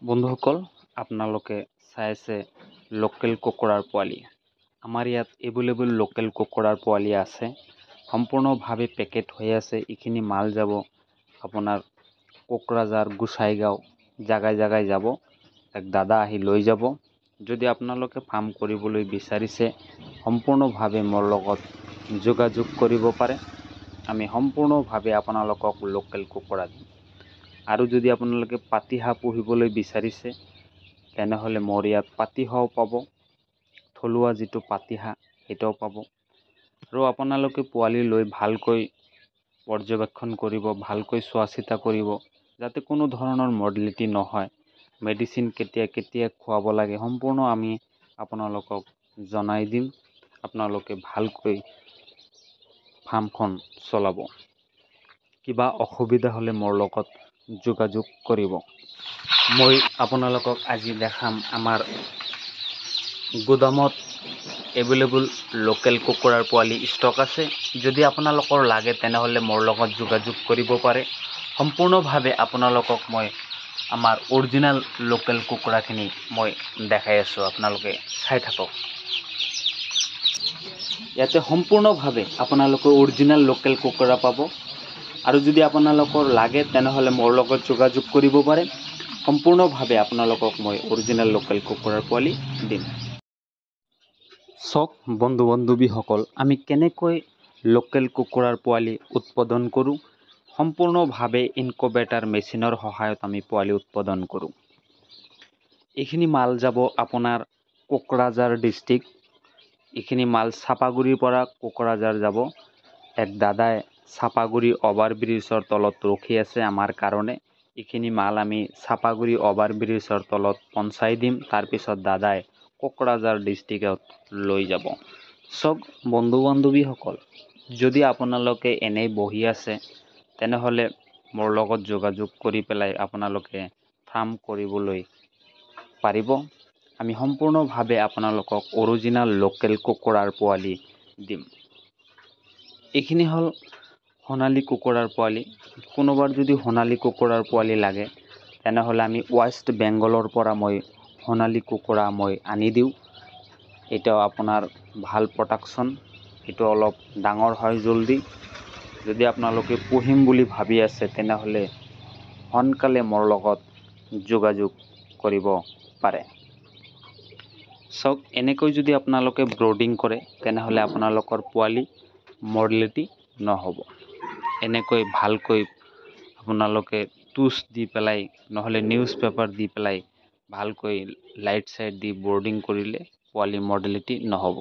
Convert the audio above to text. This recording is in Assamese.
বন্ধুসকল, আপোনালোকে চাই আছে লোকেল কুকুৰাৰ পোৱালি। আমাৰ ইয়াত এভেইলেবল লোকেল কুকুৰাৰ পোৱালি আছে, সম্পূৰ্ণভাৱে পেকেট হৈ আছে। এইখিনি মাল যাব আপোনাৰ কোকৰাঝাৰ, গোসাইগাঁও, জাগাই জাগাই যাব। এক দাদা আহি লৈ যাব। যদি আপোনালোকে ফাৰ্ম কৰিবলৈ বিচাৰিছে, সম্পূৰ্ণভাৱে মোৰ লগত যোগাযোগ কৰিব পাৰে। আমি সম্পূৰ্ণভাৱে আপোনালোকক লোকেল কুকুৰা দিম। আৰু যদি আপোনালোকে পাতিহাঁহ পুহিবলৈ বিচাৰিছে, তেনেহ'লে মোৰ ইয়াত পাতিহাঁহও পাব। থলুৱা যিটো পাতিহাঁহ সেইটোও পাব। আৰু আপোনালোকে পোৱালি লৈ ভালকৈ পৰ্যবেক্ষণ কৰিব, ভালকৈ চোৱা চিতা কৰিব, যাতে কোনো ধৰণৰ মৰ্টেলিটি নহয়। মেডিচিন কেতিয়া খুৱাব লাগে সম্পূৰ্ণ আমি আপোনালোকক জনাই দিম। আপোনালোকে ভালকৈ ফাৰ্মখন চলাব। কিবা অসুবিধা হ'লে মোৰ লগত যোগাযোগ কৰিব। মই আপোনালোকক আজি দেখাম আমাৰ গুদামত এভেইলেবল লোকেল কুকুৰাৰ পোৱালি ষ্টক আছে। যদি আপোনালোকৰ লাগে তেনেহ'লে মোৰ লগত যোগাযোগ কৰিব পাৰে। সম্পূৰ্ণভাৱে আপোনালোকক মই আমাৰ অৰিজিনেল লোকেল কুকুৰাখিনি মই দেখাই আছোঁ। আপোনালোকে চাই থাকক। ইয়াতে সম্পূৰ্ণভাৱে আপোনালোকে অৰিজিনেল লোকেল কুকুৰা পাব। আৰু যদি আপোনালোকৰ লাগে তেনেহ'লে মোৰ লগত যোগাযোগ কৰিব পাৰে। সম্পূৰ্ণভাৱে আপোনালোকক মই অৰিজিনেল লোকেল কুকুৰাৰ পোৱালি দিম। চাওক বন্ধু-বান্ধৱীসকল, আমি কেনেকৈ লোকেল কুকুৰাৰ পোৱালি উৎপাদন কৰোঁ। সম্পূৰ্ণভাৱে ইনকুবেটাৰ মেচিনৰ সহায়ত আমি পোৱালি উৎপাদন কৰোঁ। এইখিনি মাল যাব আপোনাৰ কোকৰাঝাৰ ডিষ্ট্ৰিক্ট। এইখিনি মাল চাপাগুৰিৰ পৰা কোকৰাঝাৰ যাব। এক দাদাই চাপাগুৰি অভাৰব্ৰিজৰ তলত ৰখি আছে আমাৰ কাৰণে। এইখিনি মাল আমি চাপাগুৰি অভাৰব্ৰিজৰ তলত পঞ্চাই দিম। তাৰপিছত দাদাই কোকৰাঝাৰ ডিষ্ট্ৰিক্টত লৈ যাব। চাওক বন্ধু-বান্ধৱীসকল, যদি আপোনালোকে এনেই বহি আছে, তেনেহ'লে মোৰ লগত যোগাযোগ কৰি পেলাই আপোনালোকে ফাৰ্ম কৰিবলৈ পাৰিব। আমি সম্পূৰ্ণভাৱে আপোনালোকক অৰিজিনেল লোকেল কুকুৰাৰ পোৱালি দিম। এইখিনি হ'ল সোণালী কুকুৰাৰ পোৱালি। কোনোবাৰ যদি সোণালী কুকুৰাৰ পোৱালি লাগে, তেনেহ'লে আমি ৱেষ্ট বেংগলৰ পৰা মই সোণালী কুকুৰা মই আনি দিওঁ। এটাও আপোনাৰ ভাল প্ৰডাকশ্যন, এইটো অলপ ডাঙৰ হয় জল্দি। যদি আপোনালোকে পুহিম বুলি ভাবি আছে, তেনেহ'লে সোনকালে মোৰ লগত যোগাযোগ কৰিব পাৰে। চাওক, এনেকৈ যদি আপোনালোকে ব্ৰডিং কৰে, তেনেহ'লে আপোনালোকৰ পোৱালি মৰ্টেলিটি নহ'ব। এনেকৈ ভালকৈ আপোনালোকে টুচ দি পেলাই, নহ'লে নিউজ পেপাৰ দি পেলাই, ভালকৈ লাইট চাইট দি ব্ৰডিং কৰিলে পোৱালি মৰ্টেলিটি নহ'ব।